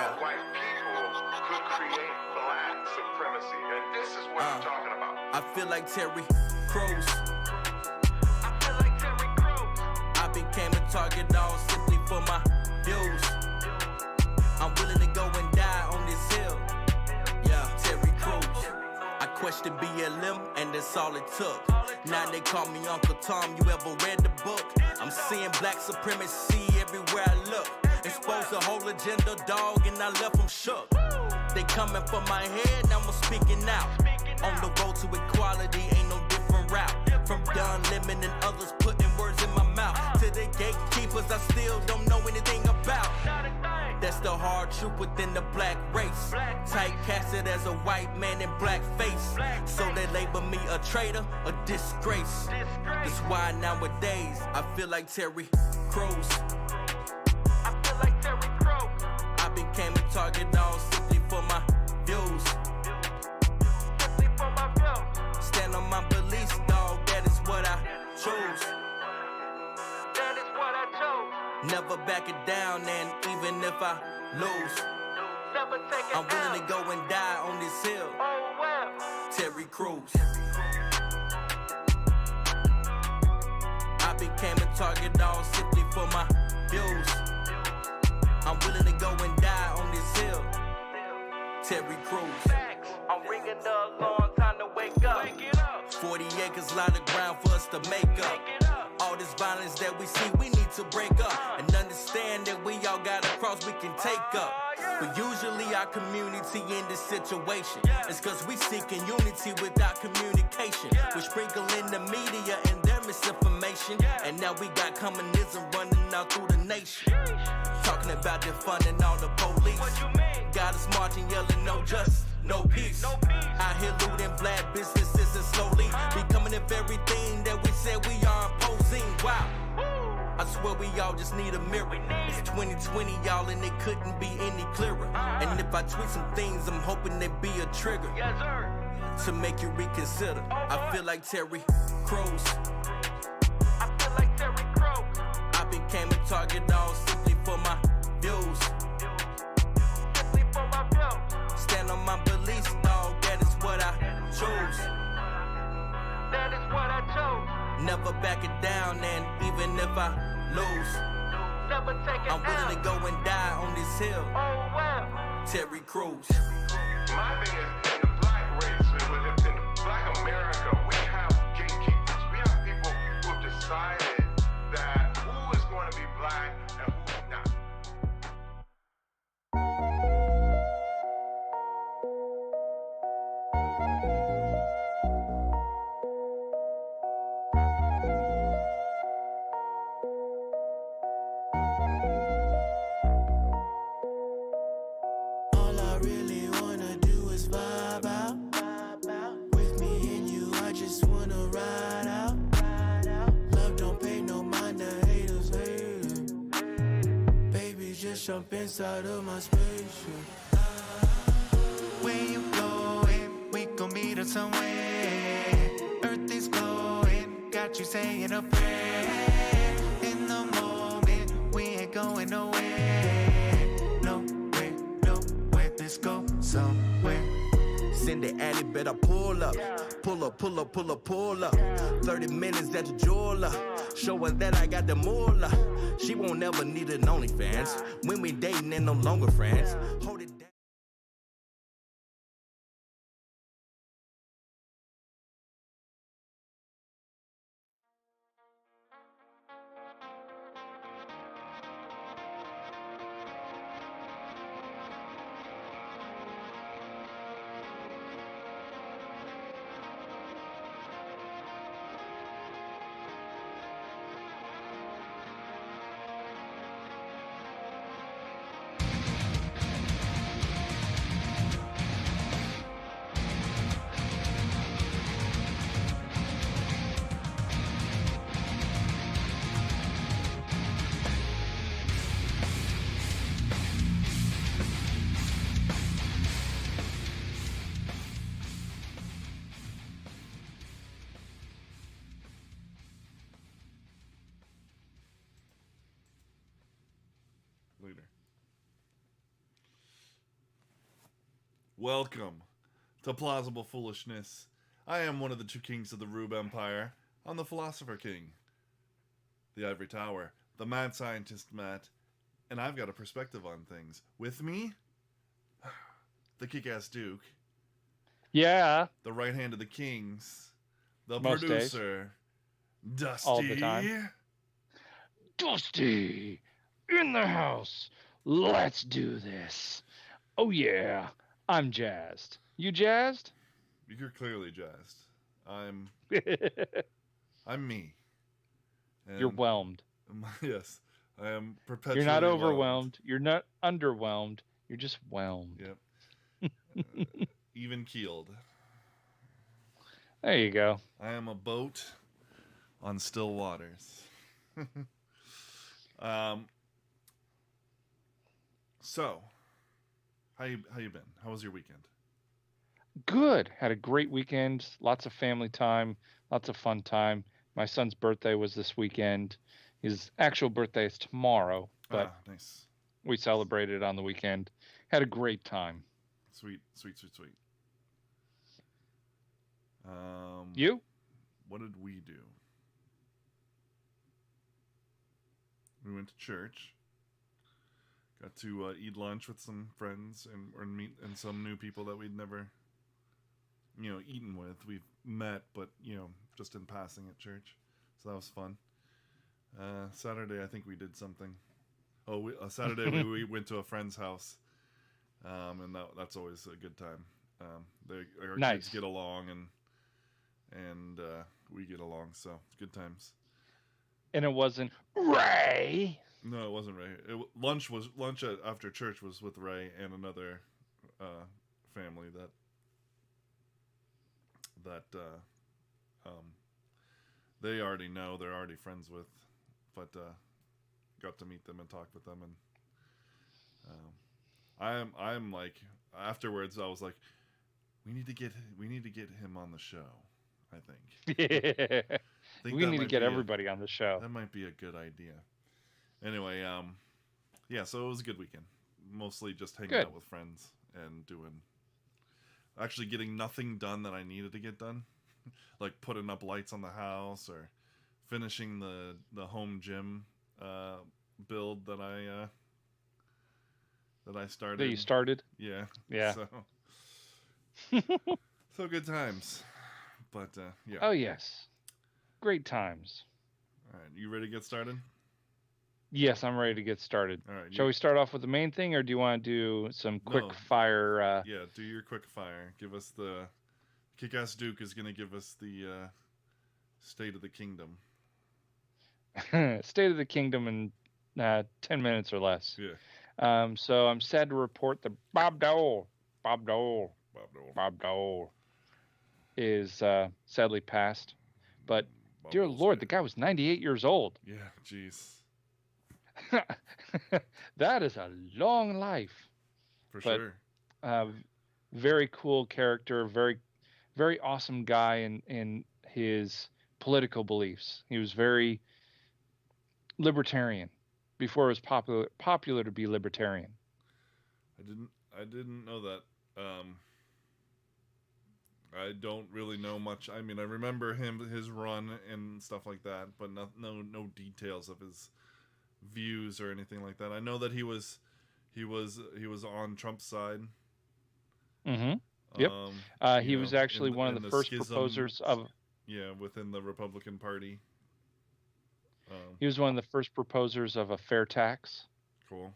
how white people could create black supremacy, and this is what I'm talking about. I feel like Terry Crews. I became a target all simply for my views. I'm willing to go and die on this hill. Yeah, Terry Crews. I questioned BLM and that's all it took. Now they call me Uncle Tom, you ever read the book? I'm seeing black supremacy everywhere I look. Exposed the whole agenda, dog, and I left them shook. They coming for my head, now I'm speaking out. On the road to equality, ain't no different route. From Don Lemon and others putting words in my mouth, to the gatekeepers I still don't know anything about. That's the hard truth within the black race. Typecasted as a white man in black face. So they label me a traitor, a disgrace. That's why nowadays I feel like Terry Crews. I became a target all simply for my views. Stand on my beliefs, dog, that is what I choose. Never back it down, and even if I lose, I'm willing to go and die on this hill. Terry Crews. I became a target all simply for my views. I'm willing to go and die on this hill. Terry Crews. I'm ringing the alarm, time to wake up. 40 acres, lot of ground for us to make up. All this violence that we see, we need to break up. And understand that we all got a cross we can take up. But usually our community in this situation, it's cause we seeking unity without communication. We sprinkle in the media and their misinformation, and now we got communism running out through the nation. Talking about defunding all the police. Got us marching, yelling no justice, no peace. Out here looting black businesses and slowly becoming the very thing that we said we are opposing. Wow, I swear we all just need a mirror. It's 2020, y'all, and it couldn't be any clearer. And if I tweet some things, I'm hoping they be a trigger to make you reconsider. I feel like Terry Crews. I became a target all simply for my views. Stand on my beliefs, dog, that is what I choose. Never back it down, and even if I lose, I'm willing to go and die on this hill. Terry Crews. My thing is, in the black race, in black America, we have gatekeepers. We have people who have decided that who is going to be black and who is not. All I really wanna do is vibe out. With me and you, I just wanna ride out. Love don't pay no mind to haters, hating. Baby, just jump inside of my spaceship. Where you going? We gon' meet up somewhere. Earth is glowing, got you saying a prayer. In the moment, we ain't going nowhere. Nowhere, nowhere, let's go somewhere. Send the addy, better pull up. Pull up, pull up, pull up, pull up. 30 minutes at the jeweler. Showing that I got the moolah. She won't ever need an OnlyFans. When we dating and no longer friends. Hold it down. Welcome to Plausible Foolishness. I am one of the two kings of the Rube Empire. I'm the Philosopher King, the Ivory Tower, the Mad Scientist Matt, and I've got a perspective on things. With me, the Kick-Ass Duke. Yeah. The right hand of the kings, the Most producer, Dusty. All the time. Dusty, in the house. Let's do this. Oh, yeah. I'm jazzed. You jazzed? You're clearly jazzed. I'm me. And You're whelmed. Yes, I am perpetually You're not overwhelmed. whelmed. You're not underwhelmed. You're just whelmed. Yep. Even keeled. There you go. I am a boat on still waters. So, how you been? How was your weekend? Good. Had a great weekend. Lots of family time. Lots of fun time. My son's birthday was this weekend. His actual birthday is tomorrow, but nice. We celebrated on the weekend. Had a great time. Sweet. You? What did we do? We went to church. Got to eat lunch with some friends and meet and some new people that we'd never, eaten with. We've met, but just in passing at church. So that was fun. Saturday, I think we did something. Saturday we went to a friend's house, and that's always a good time. Our Nice. kids get along, and we get along, so it's good times. And it wasn't Ray. No, it wasn't Ray. Lunch after church was with Ray and another family that they already know. They're already friends with, but got to meet them and talk with them. And I'm like, afterwards I was like, we need to get him on the show. I think. Yeah. We need to get be everybody on the show. That might be a good idea. Anyway, yeah, so it was a good weekend. Mostly just hanging out with friends and actually getting nothing done that I needed to get done. Like putting up lights on the house or finishing the home gym build that I started. That you started? Yeah. Yeah. So good times. But yeah. Oh yes. Great times. All right, you ready to get started? Yes, I'm ready to get started. All right. Shall we start off with the main thing, or do you want to do some quick fire? Yeah, do your quick fire. Give us the Kick-Ass Duke is going to give us the State of the Kingdom. State of the Kingdom in 10 minutes or less. Yeah. So I'm sad to report that Bob Dole is sadly passed. But dear Lord, the guy was 98 years old. Yeah, jeez. That is a long life. For sure. Very cool character, very, very awesome guy in his political beliefs. He was very libertarian before it was popular to be libertarian. I didn't know that. I don't really know much. I mean, I remember his run and stuff like that, but no details of his views or anything like that. I know that he was on Trump's side. Mm-hmm. Yep. He was actually one of the first proposers of. Yeah, within the Republican Party. He was one of the first proposers of a fair tax. Cool.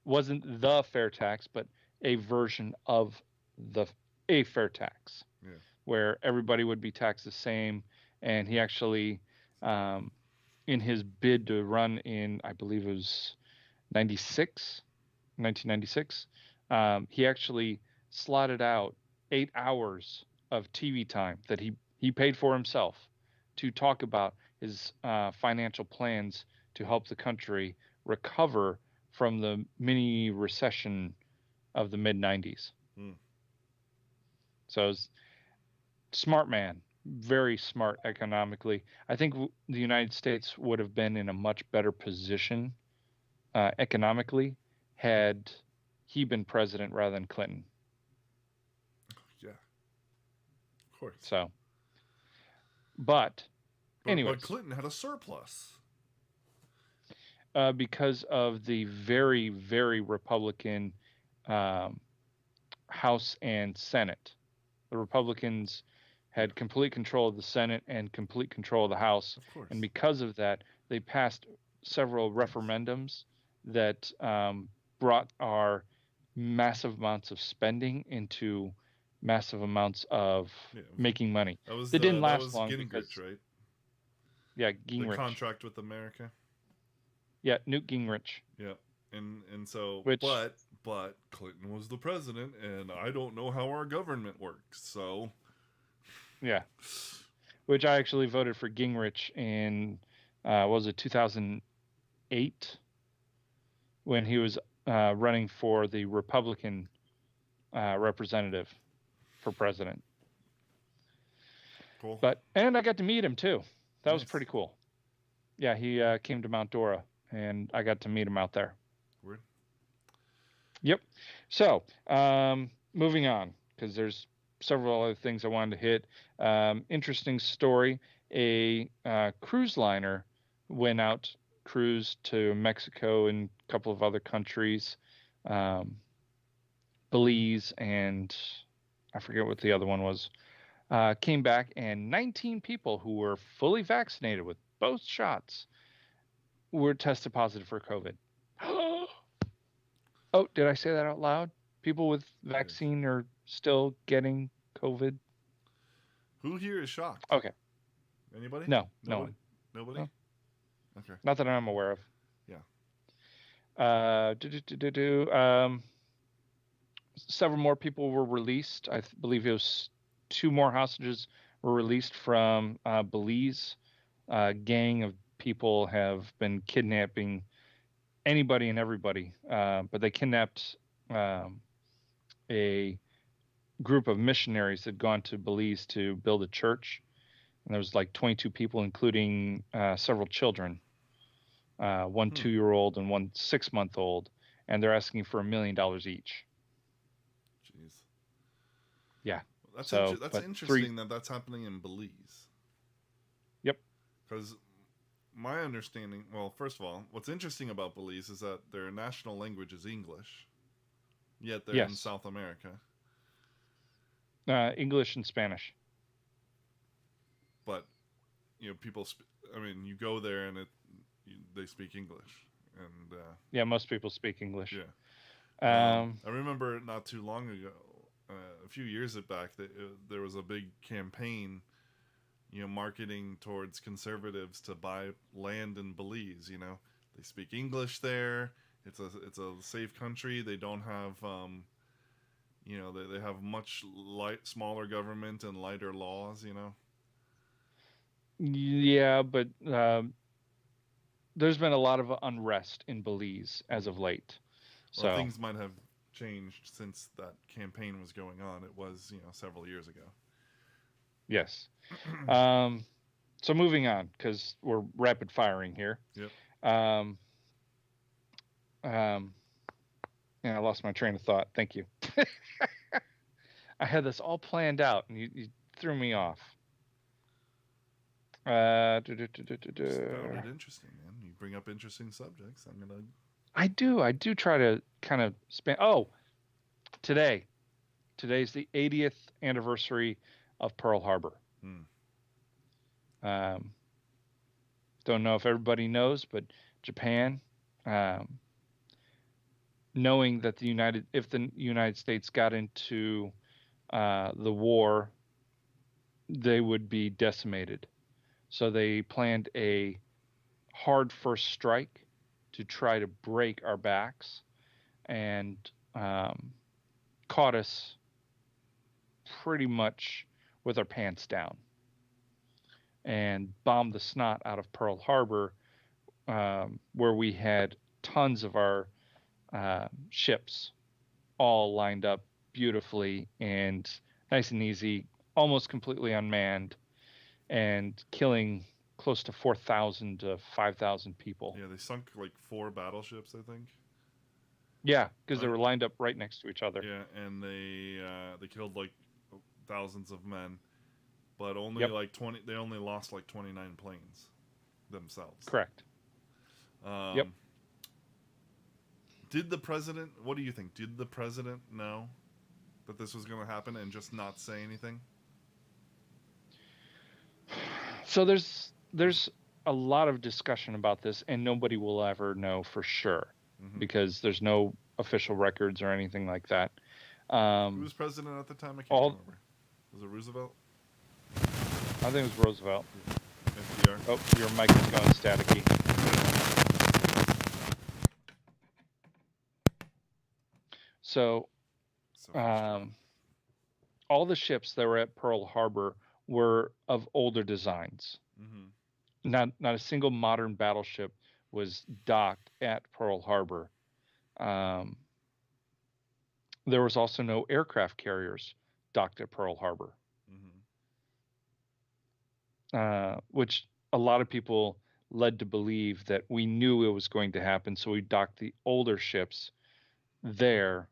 Wasn't the fair tax, but a version of a fair tax, where everybody would be taxed the same. And he actually, in his bid to run in, I believe it was 1996, he actually slotted out 8 hours of TV time that he paid for himself to talk about his financial plans to help the country recover from the mini recession of the mid-90s. So it's smart man, very smart economically. I think the United States would have been in a much better position economically had he been president rather than Clinton. course. So, but anyways, but Clinton had a surplus. Because of the very, very Republican um, House and Senate. The Republicans had complete control of the Senate and complete control of the House. Of course. And because of that, they passed several referendums that brought our massive amounts of spending into massive amounts of making money. They didn't last long. Gingrich, because, right? Yeah, Gingrich. The contract with America. Yeah, Newt Gingrich. Yeah. And so, Which, but Clinton was the president, and I don't know how our government works. So, yeah, which I actually voted for Gingrich in was it 2008 when he was running for the Republican representative for president. Cool. And I got to meet him too. That was Nice. pretty cool. Yeah, he came to Mount Dora, and I got to meet him out there. Weird. Yep. So, moving on, because there's several other things I wanted to hit. Interesting story. A cruise liner went out cruise to Mexico and a couple of other countries, Belize, and I forget what the other one was. Came back, and 19 people who were fully vaccinated with both shots were tested positive for COVID. Oh, did I say that out loud? People with vaccine are still getting COVID. Who here is shocked? Okay. Anybody? No. Nobody? No. Okay. Not that I'm aware of. Yeah. Several more people were released. I believe it was 2 more hostages were released from Belize. A gang of people have been kidnapping anybody and everybody, but they kidnapped a group of missionaries that had gone to Belize to build a church, and there was like 22 people, including several children, one 2-year-old and one 6-month-old, and they're asking for $1 million each. Jeez. Yeah. That's So, that's but interesting that that's happening in Belize. Yep. Because my understanding, well, first of all, what's interesting about Belize is that their national language is English, yet they're in South America. English and Spanish. But, people, you go there and they speak English. And yeah, most people speak English. Yeah. I remember not too long ago, a few years back, there was a big campaign, marketing towards conservatives to buy land in Belize. They speak English there. It's a safe country. They don't have, they have much smaller government and lighter laws. Yeah, but there's been a lot of unrest in Belize as of late. Well, So things might have changed since that campaign was going on. It was, several years ago. yes. So moving on, because we're rapid firing here. Yep. Yeah, I lost my train of thought. Thank you. I had this all planned out, and you threw me off. Just found it interesting, man. You bring up interesting subjects. I do try to kind of span. Oh, today's the 80th anniversary of Pearl Harbor. Don't know if everybody knows, but Japan, knowing that if the United States got into the war, they would be decimated. So they planned a hard first strike to try to break our backs, and caught us pretty much with our pants down, and bombed the snot out of Pearl Harbor, where we had tons of our ships all lined up beautifully and nice and easy, almost completely unmanned, and killing close to 4,000 to 5,000 people. Yeah, they sunk like 4 battleships, I think. Yeah, because they were lined up right next to each other. Yeah, and they killed like thousands of men, but only Yep. like 20. They only lost like 29 planes themselves. Correct. Yep. Did the president? What do you think? Did the president know that this was going to happen and just not say anything? So there's a lot of discussion about this, and nobody will ever know for sure because there's no official records or anything like that. Who was president at the time? I can't remember. Was it Roosevelt? I think it was Roosevelt. FDR. Oh, your mic is going staticky. So, all the ships that were at Pearl Harbor were of older designs. Not a single modern battleship was docked at Pearl Harbor. There was also no aircraft carriers docked at Pearl Harbor, which a lot of people led to believe that we knew it was going to happen, so we docked the older ships there,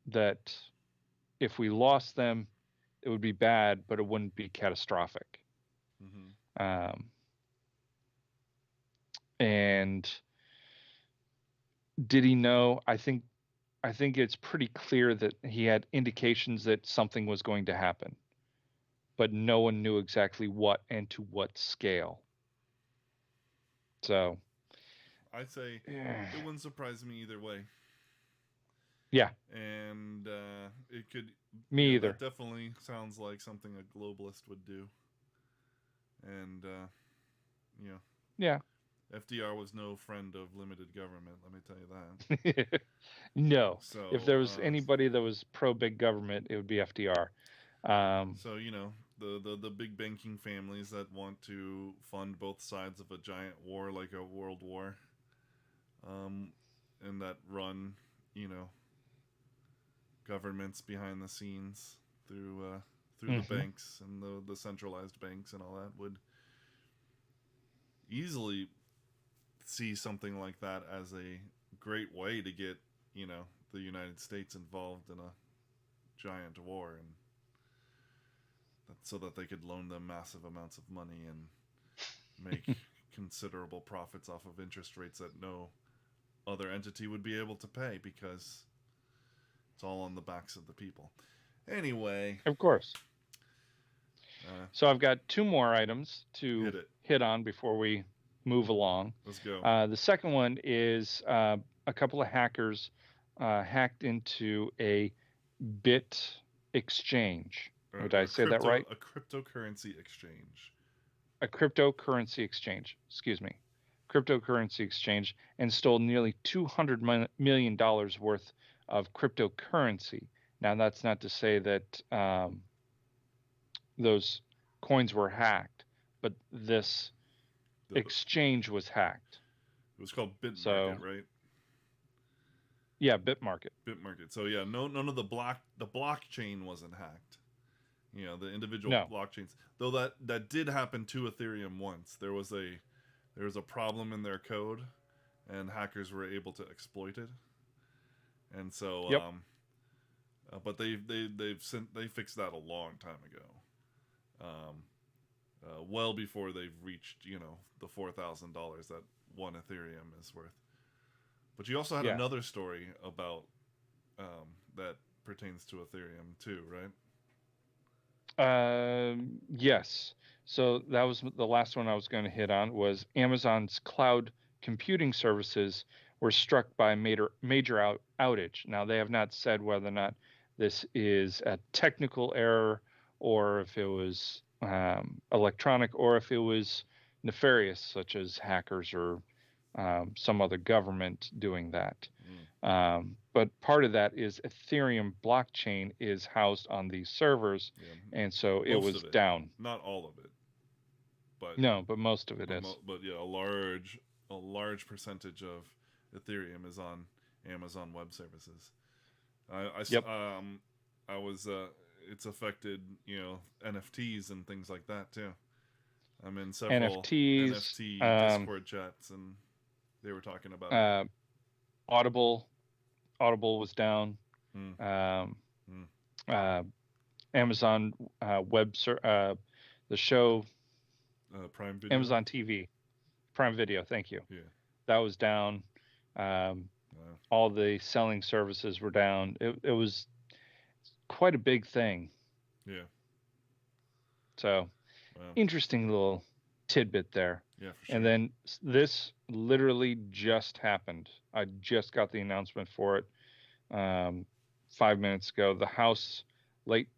that if we lost them, it would be bad, but it wouldn't be catastrophic. And did he know? I think it's pretty clear that he had indications that something was going to happen, but no one knew exactly what and to what scale. So I'd say it wouldn't surprise me either way. Yeah. And it could... Me either. That definitely sounds like something a globalist would do. And, Yeah. FDR was no friend of limited government, let me tell you that. No. So, if there was anybody that was pro-big government, it would be FDR. So, the big banking families that want to fund both sides of a giant war like a world war, and that run, governments behind the scenes through the banks and the centralized banks and all that, would easily see something like that as a great way to get, the United States involved in a giant war, and so that they could loan them massive amounts of money and make considerable profits off of interest rates that no other entity would be able to pay, because it's all on the backs of the people. Anyway. Of course. So I've got two more items to hit on before we move along. Let's go. The second one is a couple of hackers hacked into a bit exchange. Did I say that right? A cryptocurrency exchange. A cryptocurrency exchange. Excuse me. Cryptocurrency exchange, and stole nearly $200 million worth of cryptocurrency. Now, that's not to say that those coins were hacked, but this exchange was hacked. It was called BitMarket, right? Yeah, BitMarket. BitMarket. So yeah, none of the blockchain wasn't hacked. The individual blockchains. Though that did happen to Ethereum once. There was a problem in their code, and hackers were able to exploit it. And so, but they fixed that a long time ago. Well before they've reached the $4,000 that one Ethereum is worth. But you also had another story about that pertains to Ethereum too, right? Yes. So that was the last one I was going to hit on, was Amazon's cloud computing services were struck by a major outage. Now, they have not said whether or not this is a technical error, or if it was electronic, or if it was nefarious, such as hackers or some other government doing that. But part of that is Ethereum blockchain is housed on these servers, and so it was down. Not all of it, but but most of it is. But yeah, a large percentage of Ethereum is on Amazon Web Services. I was it's affected NFTs and things like that too. I'm in several NFT Discord chats, and they were talking about Audible was down. Amazon the show Prime Video. Amazon TV, Prime Video. Thank you. Yeah. That was down. Wow. All the selling services were down. It was quite a big thing. Yeah. So Wow. interesting little tidbit there. Yeah, for sure. And then this literally just happened. I just got the announcement for it 5 minutes ago. The House late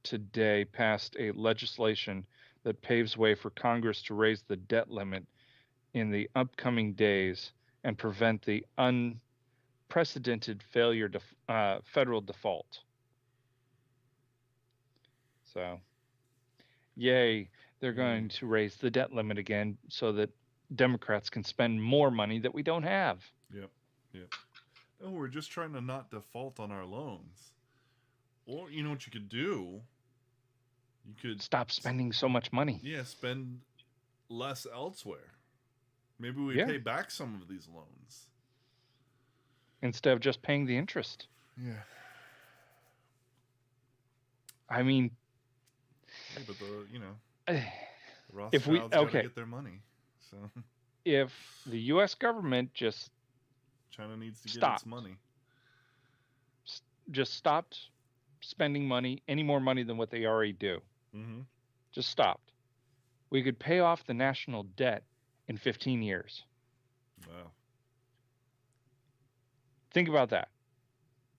today passed a legislation that paves way for Congress to raise the debt limit in the upcoming days and prevent the unprecedented failure to federal default. So, yay, they're going to raise the debt limit again so that Democrats can spend more money that we don't have. Yep. Oh, we're just trying to not default on our loans. Or, you know what you could do? You could Stop spending so much money. Yeah, spend less elsewhere. Maybe we Yeah. pay back some of these loans. Instead of just paying the interest. Yeah. I mean, Yeah, but the Rothschilds if we gotta okay, get their money. So if the U.S. government just China needs to get Stopped. its money. just stopped spending money, any more money than what they already do, Mm-hmm. just stopped, we could pay off the national debt in 15 years. Wow. Think about that.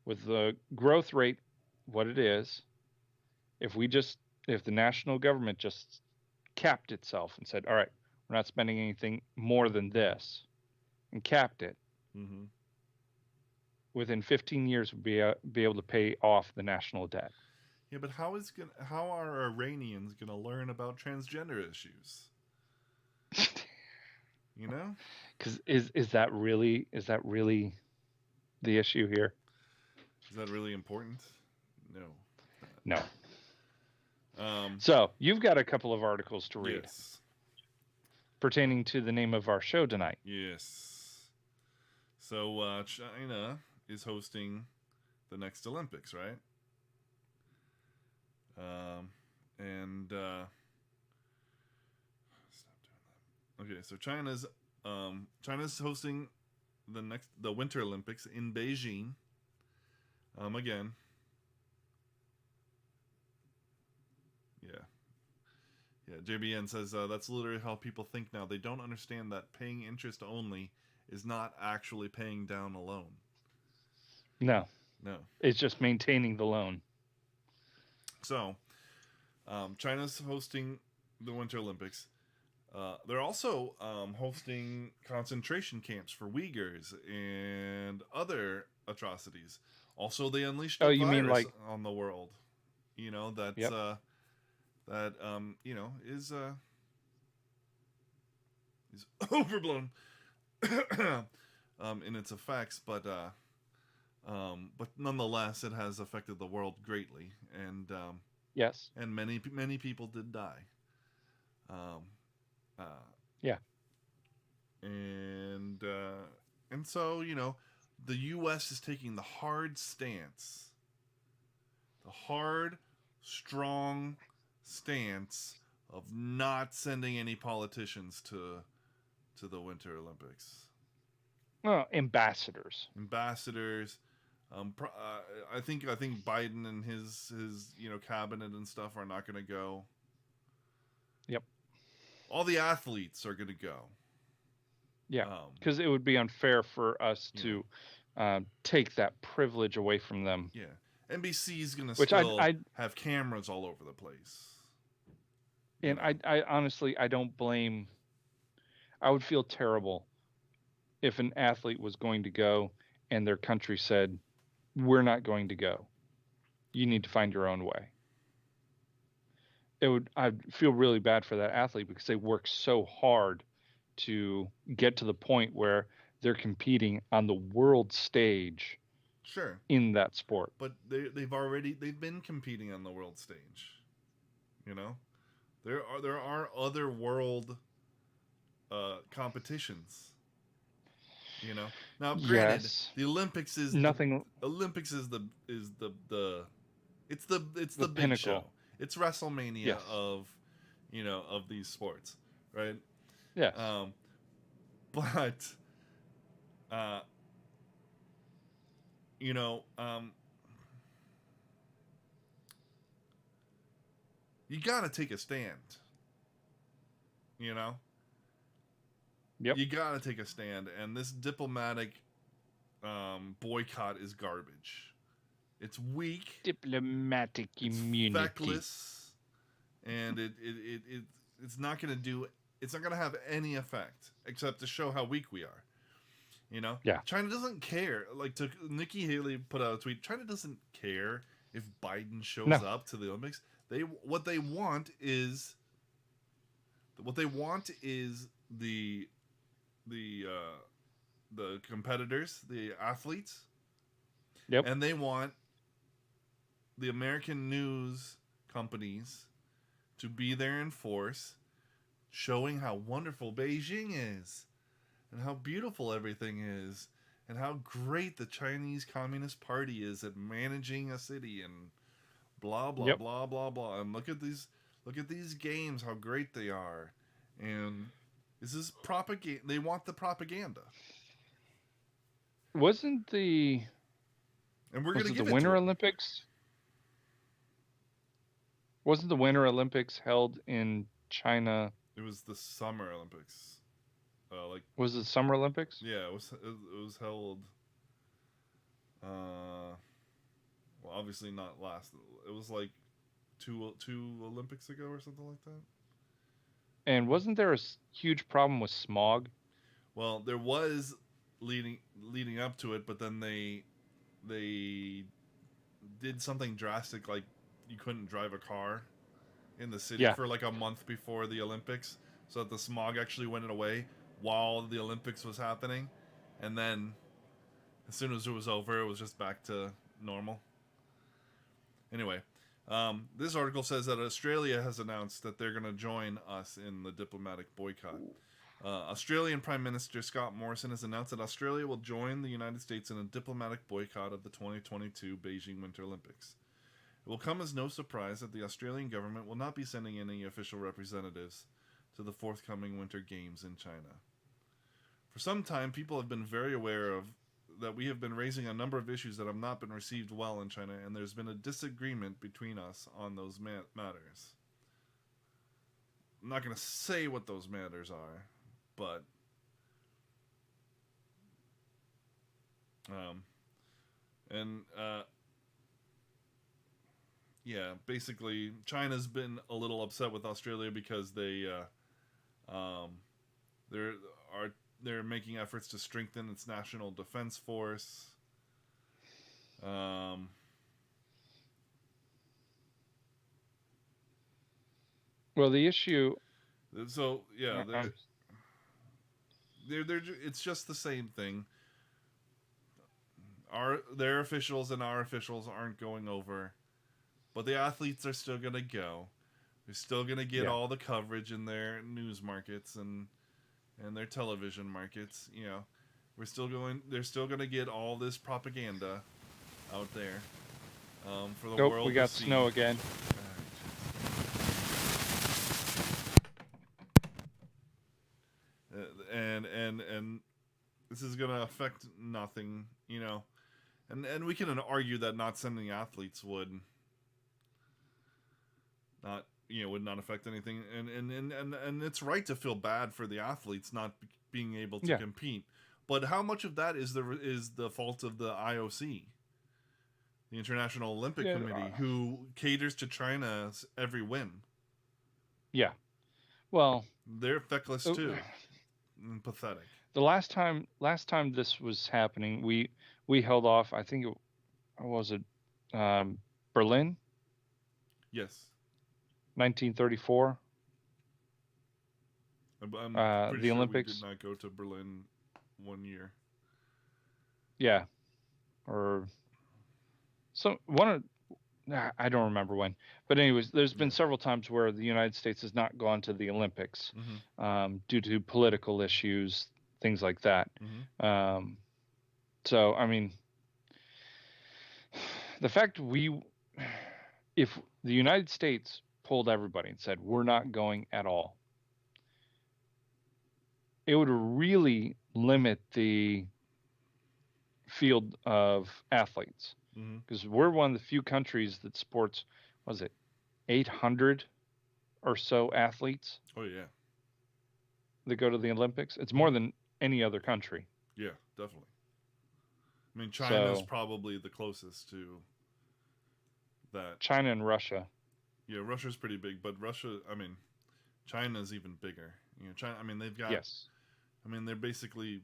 With the growth rate, what it is, if the national government just capped itself and said, all right, we're not spending anything more than this, and capped it, Mm-hmm. within 15 years we'd be able to pay off the national debt. Yeah, but how are Iranians gonna learn about transgender issues? You know? Because is that really the issue here? Is that really important? No. No. So you've got a couple of articles to read Yes. pertaining to the name of our show tonight. Yes. So China is hosting the next Olympics, right? Stop doing that. Okay, so China's hosting the Winter Olympics in Beijing. Again. Yeah, JBN says that's literally how people think now. They don't understand that paying interest only is not actually paying down a loan. No, No. it's just maintaining the loan. So, China's hosting the Winter Olympics. They're also hosting concentration camps for Uyghurs and other atrocities. Also, they unleashed a You virus mean like on the world. You know, that's Yep. is overblown in its effects, but nonetheless, it has affected the world greatly, and yes, and many people did die. Yeah. And so the U.S. is taking the hard stance, the hard, strong stance of not sending any politicians to the Winter Olympics. well, ambassadors. I think Biden and his cabinet and stuff are not going to go. Yep. All the athletes are going to go. Yeah, because it would be unfair for us to take that privilege away from them. Yeah, NBC is going to Which still I have cameras all over the place. And I honestly, I don't blame. I would feel terrible if an athlete was going to go and their country said, "We're not going to go. You need to find your own way." I'd feel really bad for that athlete because they work so hard to get to the point where they're competing on the world stage. Sure. In that sport. But they've been competing on the world stage. There are other world competitions. Now granted, Yes. the Olympics is nothing. Olympics is the big pinnacle. show. It's WrestleMania Yes. of of these sports, right? Yes. Um, but uh, you know, you got to take a stand. You know, Yep. you got to take a stand, and this diplomatic boycott is garbage. It's weak. Diplomatic It's immunity. feckless, and it's not going to do. It's not going to have any effect except to show how weak we are. Yeah. China doesn't care. Like, Nikki Haley put out a tweet. China doesn't care if Biden shows No. up to the Olympics. What they want is the the uh, the competitors, the athletes, Yep. and they want the American news companies to be there in force, showing how wonderful Beijing is, and how beautiful everything is, and how great the Chinese Communist Party is at managing a city, and blah blah Yep. blah blah blah. And look at these games, how great they are. And this is propaganda. They want the propaganda, Wasn't the and we're was gonna it the give it to Winter them. Olympics? Wasn't the Winter Olympics held in China? It was the Summer Olympics. Like, Was it Summer Olympics? yeah, it was held. Well, obviously not last. It was like two Olympics ago or something like that. And wasn't there a huge problem with smog? Well, there was leading up to it, but then they did something drastic, like you couldn't drive a car in the city Yeah. for like a month before the Olympics, so that the smog actually went away while the Olympics was happening, and then as soon as it was over, it was just back to normal. Anyway, this article says that Australia has announced that they're going to join us in the diplomatic boycott. Australian Prime Minister Scott Morrison has announced that Australia will join the United States in a diplomatic boycott of the 2022 Beijing Winter Olympics. It will come as no surprise that the Australian government will not be sending any official representatives to the forthcoming Winter Games in China. For some time, people have been very aware of that we have been raising a number of issues that have not been received well in China, and there's been a disagreement between us on those matters. I'm not going to say what those matters are, but yeah, basically, China's been a little upset with Australia because they're are they're making efforts to strengthen its national defense force. Well, the issue. So yeah, I'm- it's just the same thing. Their officials and our officials aren't going over, but the athletes are still gonna go. They're still gonna get Yeah. all the coverage in their news markets and their television markets. We're still going. They're still gonna get all this propaganda out there for the Nope, world we to got see. snow again. And this is gonna affect nothing, and we can argue that not sending athletes would not affect anything, and it's right to feel bad for the athletes not being able to Yeah. compete, but how much of that is the fault of the IOC, the International Olympic Yeah, Committee, who caters to China's every whim? Yeah. Well, They're feckless too, and pathetic. the last time this was happening, we held off. I think was it Berlin, Yes, 1934. I'm The pretty sure we Olympics. did not go to Berlin one year. Yeah, or one of I don't remember when, but anyways, there's been Yeah. several times where the United States has not gone to the Olympics Mm-hmm. due to political issues, things like that. Mm-hmm. So I mean, the fact if the United States pulled everybody and said, we're not going at all, it would really limit the field of athletes. Mm-hmm. Because we're one of the few countries that sports, was it 800 or so athletes Oh yeah, that go to the Olympics? It's more than any other country. yeah, definitely. I mean, China's So- probably the closest to that. China and Russia. Yeah, Russia's pretty big, but China's even bigger. China. I mean, they've got. Yes. I mean, they're basically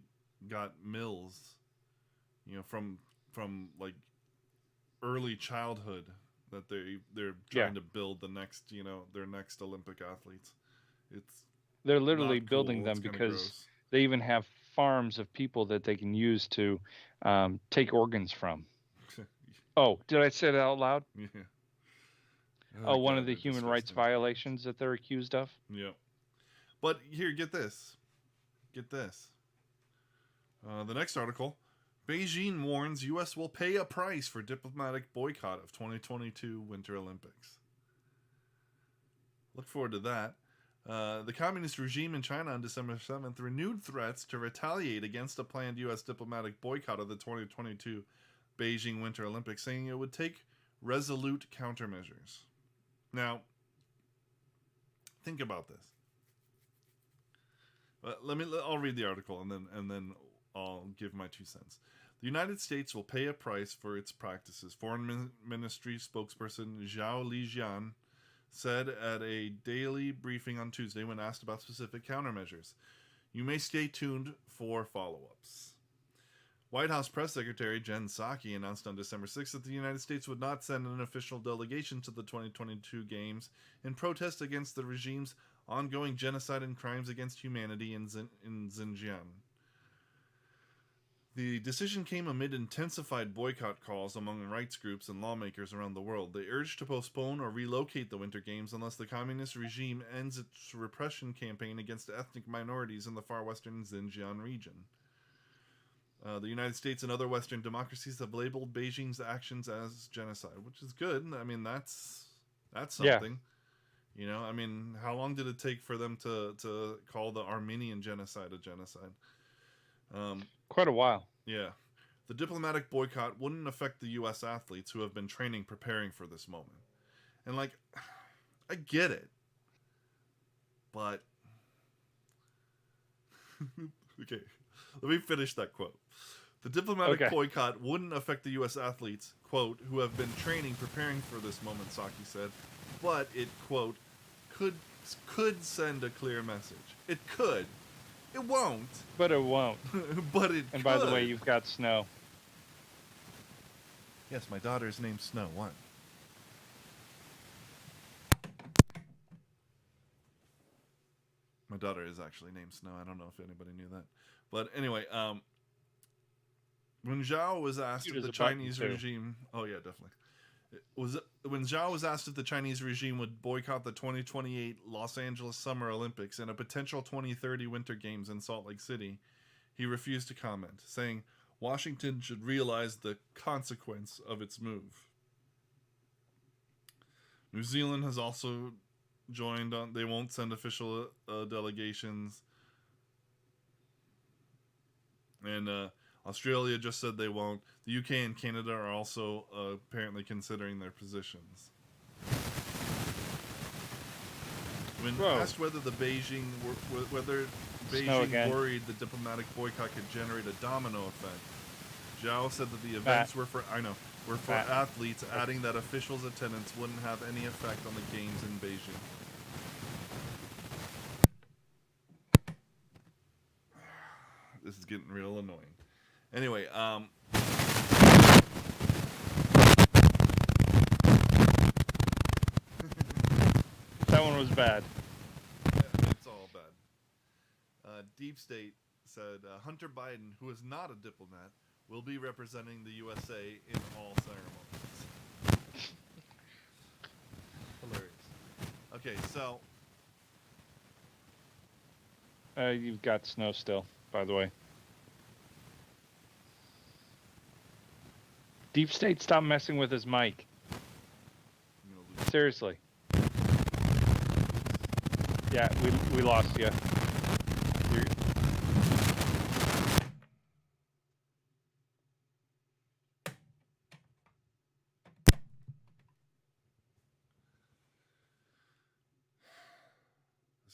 got mills. From like early childhood that they're trying to build the next. Their next Olympic athletes. It's They're literally not building cool. them It's kinda because gross. they even have farms of people that they can use to take organs from. Oh, did I say that out loud? Yeah. Oh, one God, of the they're human rights disgusting. violations that they're accused of? Yeah. But here, get this. Get this. The next article. Beijing warns U.S. will pay a price for diplomatic boycott of 2022 Winter Olympics. Look forward to that. The communist regime in China on December 7th renewed threats to retaliate against a planned U.S. diplomatic boycott of the 2022 Beijing Winter Olympics, saying it would take resolute countermeasures. Now, think about this. I'll read the article and then I'll give my 2 cents. The United States will pay a price for its practices. Foreign Ministry spokesperson Zhao Lijian said at a daily briefing on Tuesday when asked about specific countermeasures. You may stay tuned for follow-ups. White House Press Secretary Jen Psaki announced on December 6th that the United States would not send an official delegation to the 2022 Games in protest against the regime's ongoing genocide and crimes against humanity in Xinjiang. The decision came amid intensified boycott calls among rights groups and lawmakers around the world. They urged to postpone or relocate the Winter Games unless the communist regime ends its repression campaign against ethnic minorities in the far western Xinjiang region. The United States and other Western democracies have labeled Beijing's actions as genocide, which is good. I mean, that's something. I mean, how long did it take for them to call the Armenian genocide a genocide? Quite a while. Yeah. The diplomatic boycott wouldn't affect the U.S. athletes who have been preparing for this moment. And, I get it. But, okay, let me finish that quote. The diplomatic boycott wouldn't affect the U.S. athletes, quote, who have been preparing for this moment, Psaki said, but it, quote, could send a clear message. It could. It won't. But it won't. But it And could. by the way, you've got snow. Yes, my daughter's named Snow. What? My daughter is actually named Snow. I don't know if anybody knew that. But anyway, when Zhao was asked if the Chinese regime... Oh, yeah, definitely. When Zhao was asked if the Chinese regime would boycott the 2028 Los Angeles Summer Olympics and a potential 2030 Winter Games in Salt Lake City, he refused to comment, saying Washington should realize the consequence of its move. New Zealand has also joined on. They won't send official delegations. And Australia just said they won't. The UK and Canada are also apparently considering their positions. When asked whether Beijing worried the diplomatic boycott could generate a domino effect, Zhao said that the events were for athletes, adding that officials' attendance wouldn't have any effect on the games in Beijing. This is getting real annoying. Anyway, that one was bad. Yeah, it's all bad. Deep State said Hunter Biden, who is not a diplomat, will be representing the USA in all ceremonies. Hilarious. Okay, so You've got snow still, by the way. Deep State, stop messing with his mic. Seriously. Yeah, we lost you. This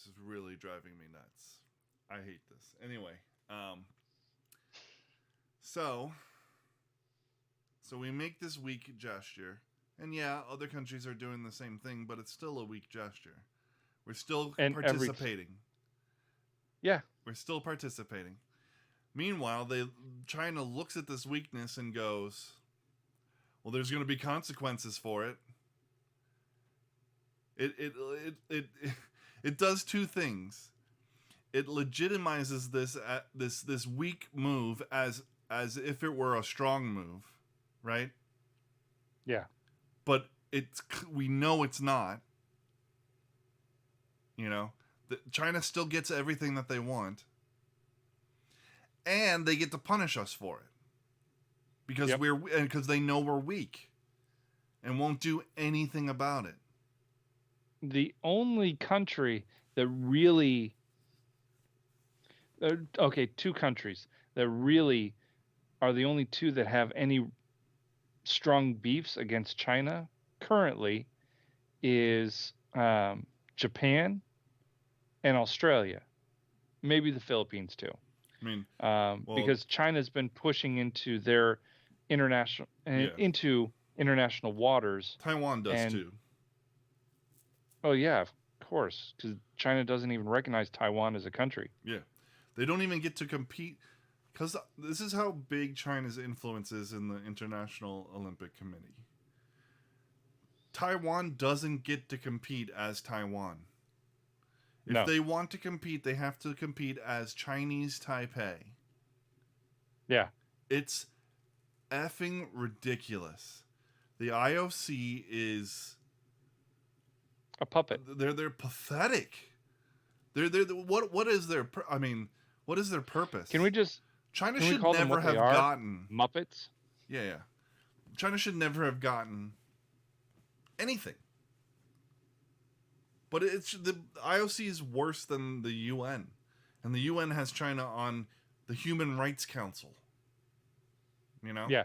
is really driving me nuts. I hate this. Anyway, um, so we make this weak gesture, and yeah, other countries are doing the same thing, but it's still a weak gesture. We're still And participating. Yeah. We're still participating. Meanwhile, China looks at this weakness and goes, "Well, there's going to be consequences for it." It does two things. It legitimizes this weak move as if it were a strong move, right? Yeah. But we know it's not. China still gets everything that they want, and they get to punish us for it because because they know we're weak and won't do anything about it. The only country that really two countries that really are the only two that have any strong beefs against China currently is Japan and Australia, maybe the Philippines too. I mean, because China's been pushing into their international waters. Taiwan does too. Oh yeah, of course, because China doesn't even recognize Taiwan as a country. Yeah, they don't even get to compete. Because this is how big China's influence is in the International Olympic Committee. Taiwan doesn't get to compete as Taiwan. If they want to compete, they have to compete as Chinese Taipei. Yeah. It's effing ridiculous. The IOC is a puppet. They're pathetic. What is their what is their purpose? Can we just China should never have gotten Muppets? Yeah. China should never have gotten anything. But the IOC is worse than the UN. And the UN has China on the Human Rights Council. Yeah.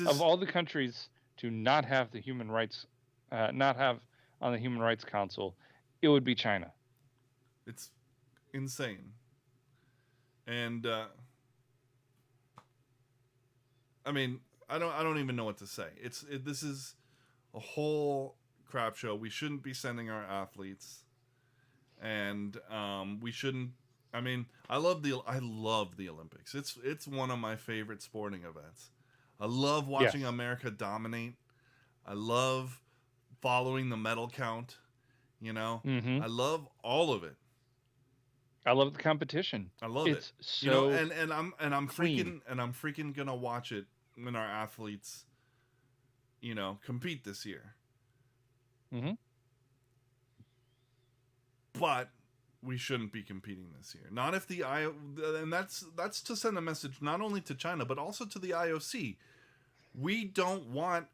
Of all the countries to not have the Human Rights not have on the Human Rights Council, it would be China. It's insane. And I don't even know what to say. This is a whole crap show. We shouldn't be sending our athletes, and we shouldn't. I love the Olympics. It's one of my favorite sporting events. I love watching America dominate. I love following the medal count. Mm-hmm. I love all of it. I love the competition. I love it. So and I'm freaking gonna watch it when our athletes, compete this year. Mm-hmm. But we shouldn't be competing this year. Not if and that's to send a message not only to China but also to the IOC. We don't want.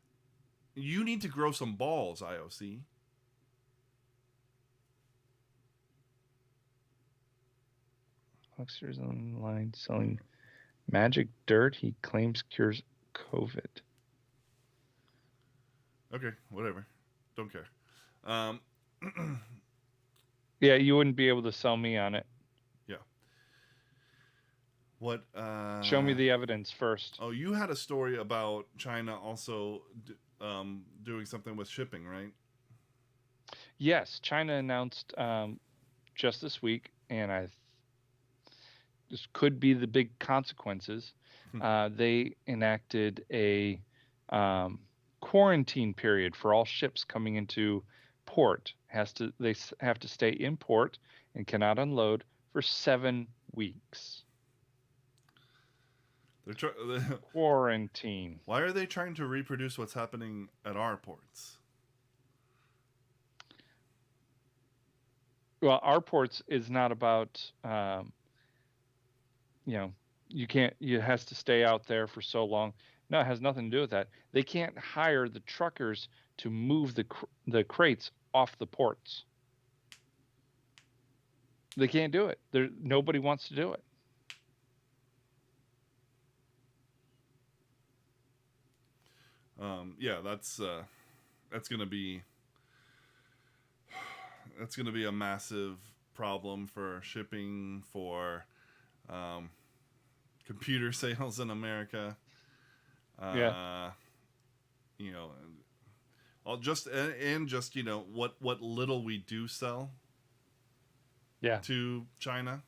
You need to grow some balls, IOC. Hucksters online selling magic dirt he claims cures COVID. Okay, whatever. Don't care. Yeah, you wouldn't be able to sell me on it. Yeah. What? Show me the evidence first. Oh, you had a story about China also doing something with shipping, right? Yes, China announced just this week, and this could be the big consequences. They enacted a quarantine period for all ships coming into port. They have to stay in port and cannot unload for 7 weeks. Quarantine. Why are they trying to reproduce what's happening at our ports? Well, our ports is not about it has to stay out there for so long. No, it has nothing to do with that. They can't hire the truckers to move the crates off the ports. They can't do it. Nobody wants to do it. Yeah, that's gonna be a massive problem for shipping, for um, computer sales in America. Yeah. You know, I'll just and just what little we do sell Yeah. to China.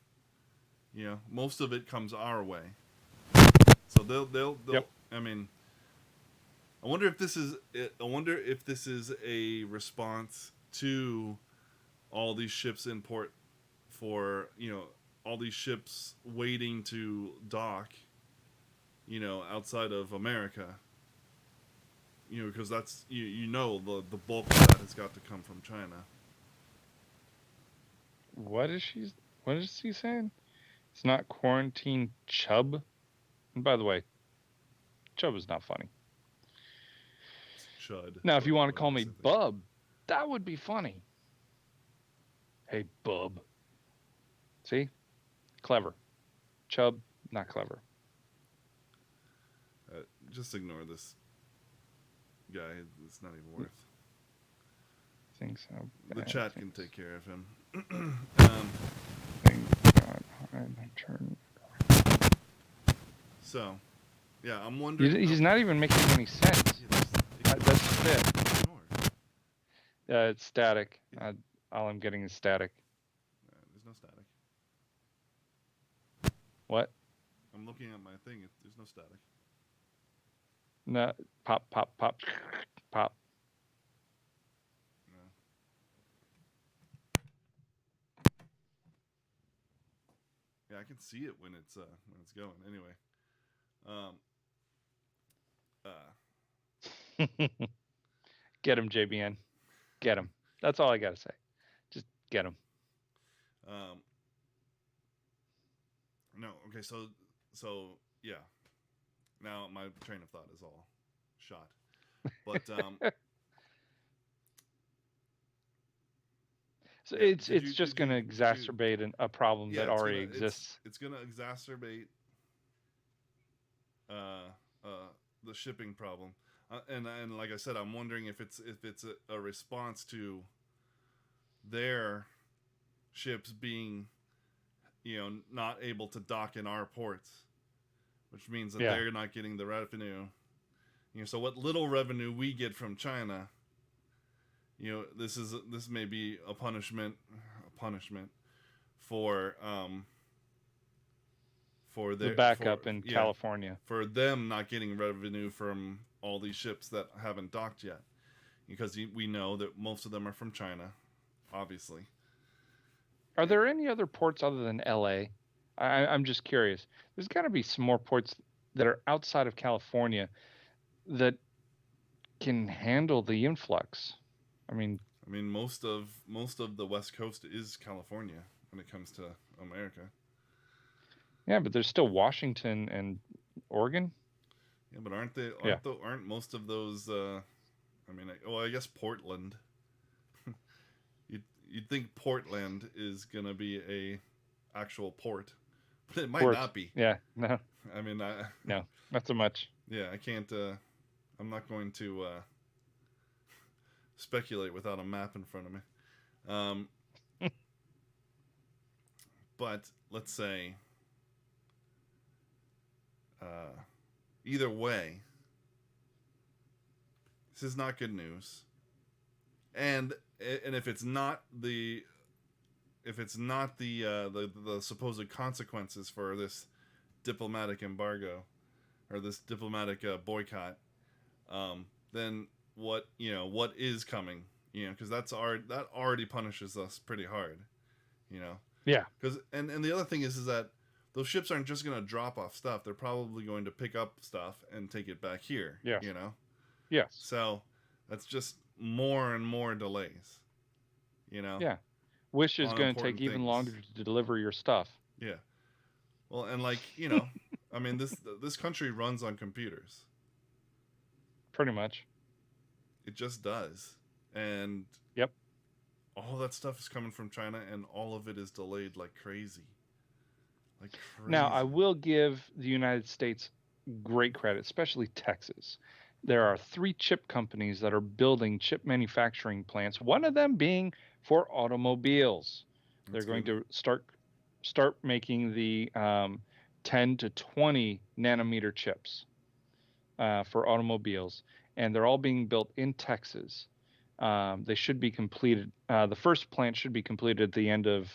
Most of it comes our way. So they'll. Yep. I mean, I wonder if this is. I wonder if this is a response to all these ships in port for all these ships waiting to dock. Outside of America. Because that's the bulk of that has got to come from China. What is he saying? It's not quarantine chub. And by the way, chub is not funny. It's chud. Now, if you want to call whatever me they say. bub, that would be funny. Hey, bub. See? Clever. Chub, not clever. Just ignore this guy. It's not even worth. Things so The bad. chat can Things- take care of him. Things got hard and turned. So, yeah, I'm wondering. He's not even making any sense. That's fit. Ignore. It's static. All I'm getting is static. There's no static. What? I'm looking at my thing. There's no static. No. Pop, pop, pop, pop. No. Yeah, I can see it when it's going. Anyway. Get him, JBN. Get him. That's all I gotta say. Just get him. No. Okay. So yeah. Now my train of thought is all shot. But So yeah, it's just going to exacerbate a problem that already exists. It's going to exacerbate the shipping problem, and like I said, I'm wondering if it's a response to their ships being not able to dock in our ports, which means that they're not getting the revenue. So what little revenue we get from China, this may be a punishment for their The backup in California. for them not getting revenue from all these ships that haven't docked yet, because we know that most of them are from China, obviously. Are there any other ports other than LA? I'm just curious. There's got to be some more ports that are outside of California that can handle the influx. I mean, most of the West Coast is California when it comes to America. yeah, but there's still Washington and Oregon. Yeah, but aren't most of those? I guess Portland. You'd think Portland is gonna be a actual port, but it might not be. Yeah, no. No, not so much. Yeah, I can't. I'm not going to speculate without a map in front of me. But let's say, either way, this is not good news. And if it's not the supposed consequences for this diplomatic embargo or this diplomatic boycott, then what is coming? Because that already punishes us pretty hard. Yeah. Because and the other thing is that those ships aren't just going to drop off stuff. They're probably going to pick up stuff and take it back here. Yeah. Yes. So that's just more and more delays. Yeah. Wish is going to take even longer to deliver your stuff. Yeah. Well, and this country runs on computers. Pretty much. It just does. And yep. all that stuff is coming from China, and all of it is delayed like crazy. Like crazy. Now, I will give the United States great credit, especially Texas. There are 3 chip companies that are building chip manufacturing plants, one of them being for automobiles. They're That's going good. to start making the 10 to 20 nanometer chips for automobiles, and they're all being built in Texas. They should be completed. The first plant should be completed at the end of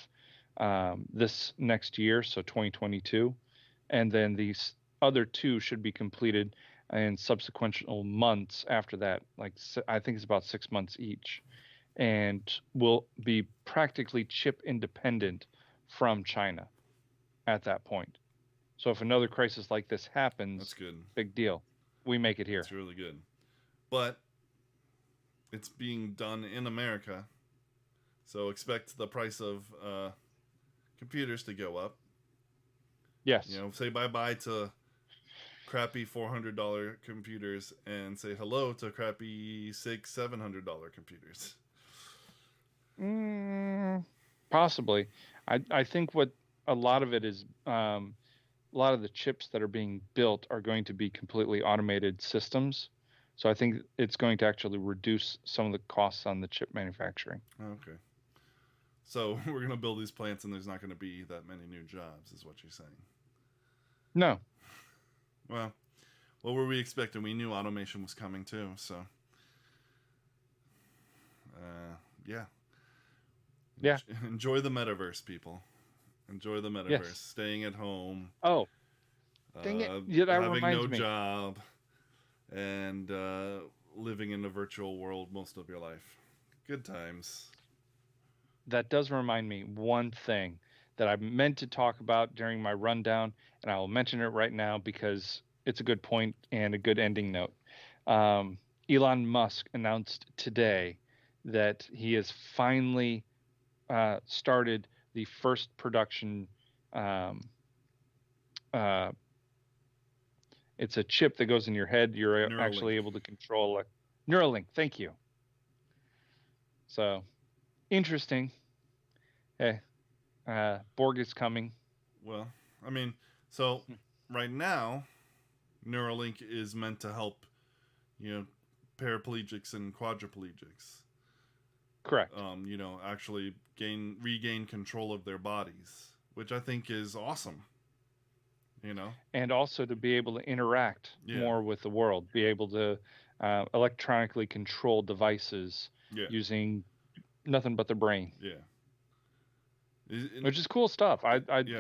this next year, so 2022, and then these other 2 should be completed in subsequent months after that. Like I think it's about 6 months each, and will be practically chip independent from China at that point. So if another crisis like this happens, That's good. big deal. We make it here. It's really good. But it's being done in America, so expect the price of computers to go up. Yes. You know, say bye-bye to crappy $400 computers and say hello to crappy $600-$700 computers. Possibly. I think what a lot of it is, a lot of the chips that are being built are going to be completely automated systems. So I think it's going to actually reduce some of the costs on the chip manufacturing. Okay. So we're going to build these plants and there's not going to be that many new jobs, is what you're saying. No. Well, what were we expecting? We knew automation was coming too, so yeah. Yeah. Enjoy the metaverse, people. Enjoy the metaverse. Yes. Staying at home. Oh, dang it. Yeah, that having reminds no me. job, and living in a virtual world most of your life. Good times. That does remind me one thing that I meant to talk about during my rundown, and I will mention it right now because it's a good point and a good ending note. Elon Musk announced today that he has finally started the first production. It's a chip that goes in your head. You're Neuralink. actually able to control it. Neuralink. Thank you. So interesting. Hey, Borg is coming. Well, I mean, so right now, Neuralink is meant to help, you know, paraplegics and quadriplegics. Correct. You know, actually regain control of their bodies, which I think is awesome. You know, and also to be able to interact more with the world, be able to electronically control devices using nothing but the brain. Yeah. Which is cool stuff. I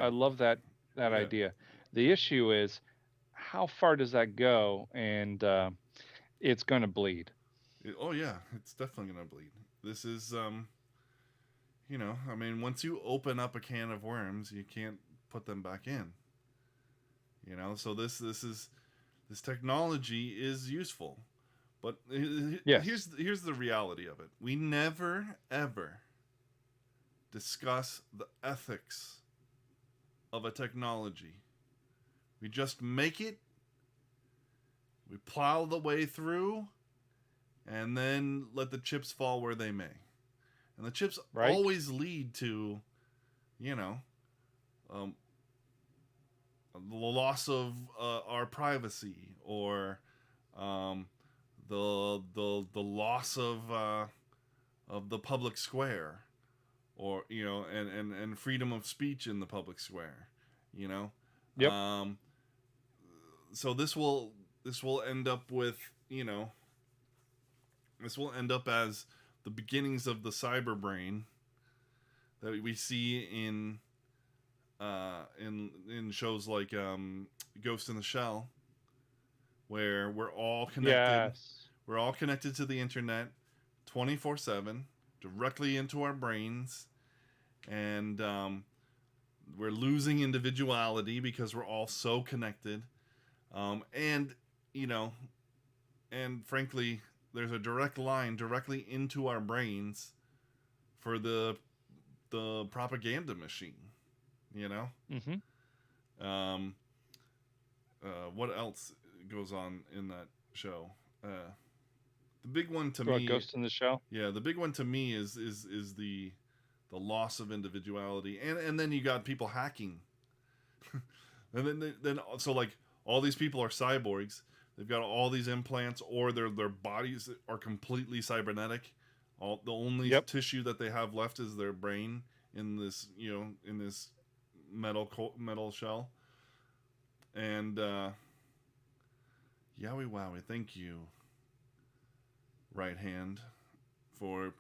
love that idea. The issue is how far does that go, and it's going to bleed. Oh yeah, it's definitely going to bleed. This is you know, I mean, once you open up a can of worms, you can't put them back in. You know, so this technology is useful, but here's the reality of it. We never ever discuss the ethics of a technology. We just make it, we plow the way through, and then let the chips fall where they may. And the chips always lead to, you know, the loss of our privacy, or the loss of the public square, or you know, and freedom of speech in the public square, you know. Yep. So this will end up with, you know, this will end up as the beginnings of the cyber brain that we see in shows like Ghost in the Shell, where we're all connected. Yes. We're all connected to the internet 24/7, directly into our brains, and we're losing individuality because we're all so connected. And you know, and frankly, there's a direct line directly into our brains for the propaganda machine. You know. Mm-hmm. What else goes on in that show? The big one to What, me, Ghost in the Shell? yeah, the big one to me is the loss of individuality, and then you got people hacking, and then so like all these people are cyborgs. They've got all these implants, or their bodies are completely cybernetic. All the only Yep. tissue that they have left is their brain in this in this metal shell. And yowie wowie, thank you, right hand, for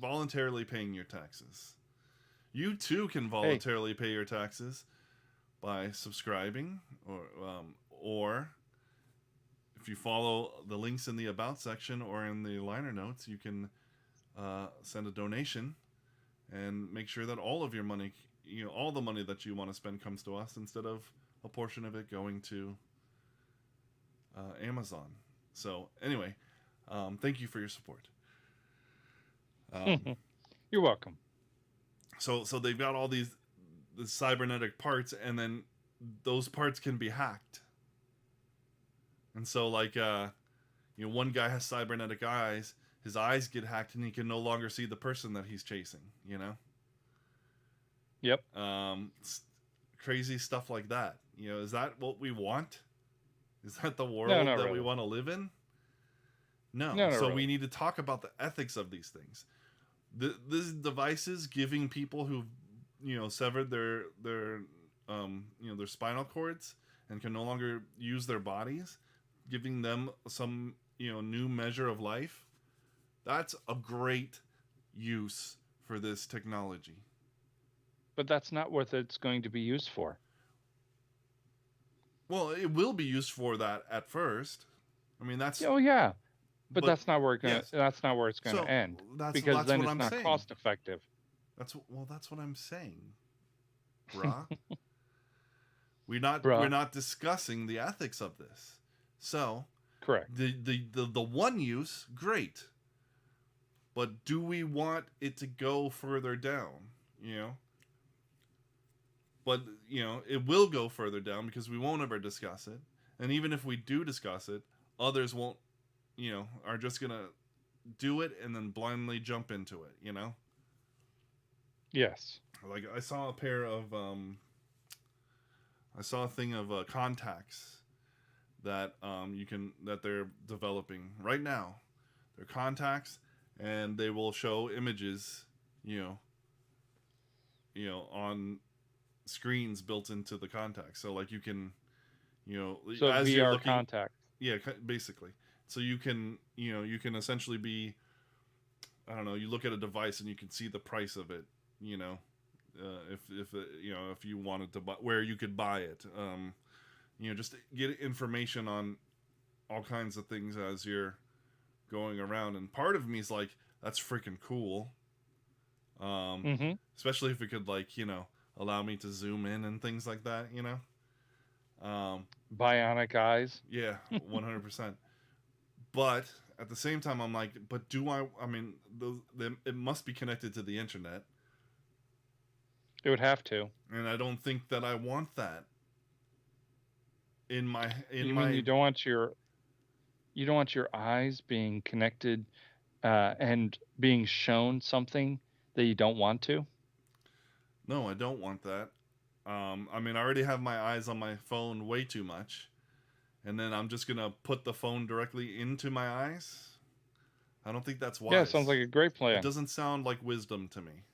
voluntarily paying your taxes. You too can voluntarily pay your taxes by subscribing, or if you follow the links in the about section or in the liner notes, you can send a donation and make sure that all of your money, all the money that you want to spend comes to us instead of a portion of it going to Amazon. So anyway, thank you for your support. You're welcome. So they've got all the cybernetic parts, and then those parts can be hacked. And so like one guy has cybernetic eyes, his eyes get hacked and he can no longer see the person that he's chasing, Yep. Crazy stuff like that. Is that what we want? Is that the world No, that really. we want to live in? No. No, So really. we need to talk about the ethics of these things. These devices giving people who, severed their spinal cords and can no longer use their bodies, giving them some, new measure of life. That's a great use for this technology. But that's not what it's going to be used for. Well, it will be used for that at first. I mean, that's... Oh yeah, but that's not where that's not where it's going So, to end. that's Because then what it's I'm not saying. cost effective. That's what I'm saying, brah. We're not discussing the ethics of this. So, Correct. the one use, great. But do we want it to go further down? But it will go further down because we won't ever discuss it. And even if we do discuss it, others won't, are just gonna do it and then blindly jump into it. Yes. Like I saw a thing of contacts that that they're developing right now. They're contacts, and they will show images, on screens built into the contacts. So like you can, So as VR you're looking, contact. yeah, basically. So you can essentially be, I don't know, you look at a device and you can see the price of it, if you wanted to buy, where you could buy it, just get information on all kinds of things as you're going around. And part of me is like, that's freaking cool. Especially if it could allow me to zoom in and things like that, Bionic eyes. Yeah, 100%. But at the same time, I'm like, but it must be connected to the internet. It would have to. And I don't think that I want that in my... mean you don't want your eyes being connected and being shown something that you don't want to? No, I don't want that. I already have my eyes on my phone way too much. And then I'm just going to put the phone directly into my eyes? I don't think that's wise. Yeah, sounds like a great plan. It doesn't sound like wisdom to me,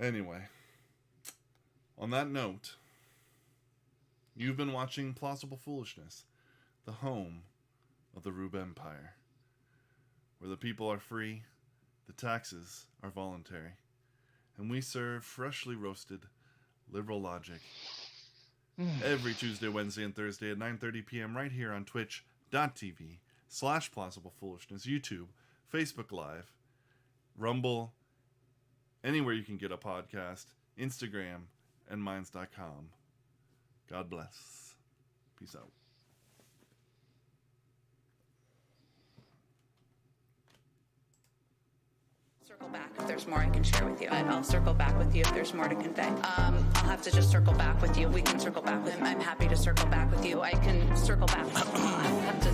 Anyway, on that note, you've been watching Plausible Foolishness, the home of the Rube Empire, where the people are free, the taxes are voluntary, and we serve freshly roasted liberal logic every Tuesday, Wednesday, and Thursday at 9:30 p.m. right here on twitch.tv/plausiblepoolishness, YouTube, Facebook Live, Rumble, anywhere you can get a podcast, Instagram, and minds.com. God bless. Peace out. Circle back if there's more I can share with you. I'll circle back with you if there's more to convey. I'll have to just circle back with you. We can circle back with him. I'm happy to circle back with you. I can circle back with you. I will have to.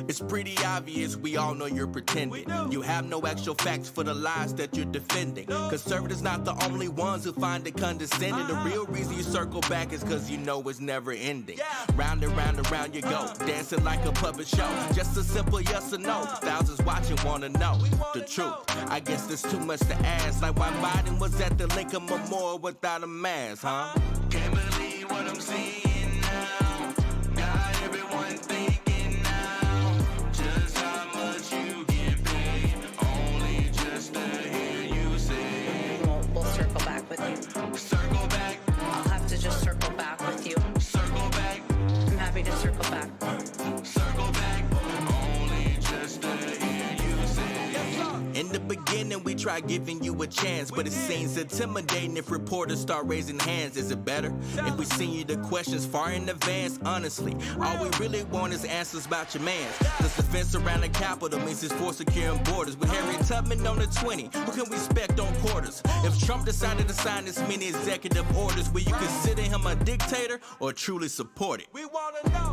It's pretty obvious we all know you're pretending. You have no actual facts for the lies that you're defending. Conservatives not the only ones who find it condescending. The real reason you circle back is cause you know it's never ending. Round and round and round you go, dancing like a puppet show. Just a simple yes or no. Thousands watching wanna know the truth. I guess there's too much to ask. Like why Biden was at the Lincoln Memorial without a mask, huh? Can't believe what I'm seeing now. Got everyone thinking now. Just how much you get paid. Only just to hear you say. We'll circle back with you. Circle back, I'll have to just circle back with you. circle back, I'm happy to circle back. circle back. Only just to hear you say. In the beginning, we try giving you a chance, but it seems intimidating if reporters start raising hands. Is it better if we send you the questions far in advance? Honestly, all we really want is answers about your mans. Does the fence around the Capitol means it's for securing borders? With Harriet Tubman on the 20, who can we expect on quarters? If Trump decided to sign this many executive orders, will you consider him a dictator or truly support it? We wanna know.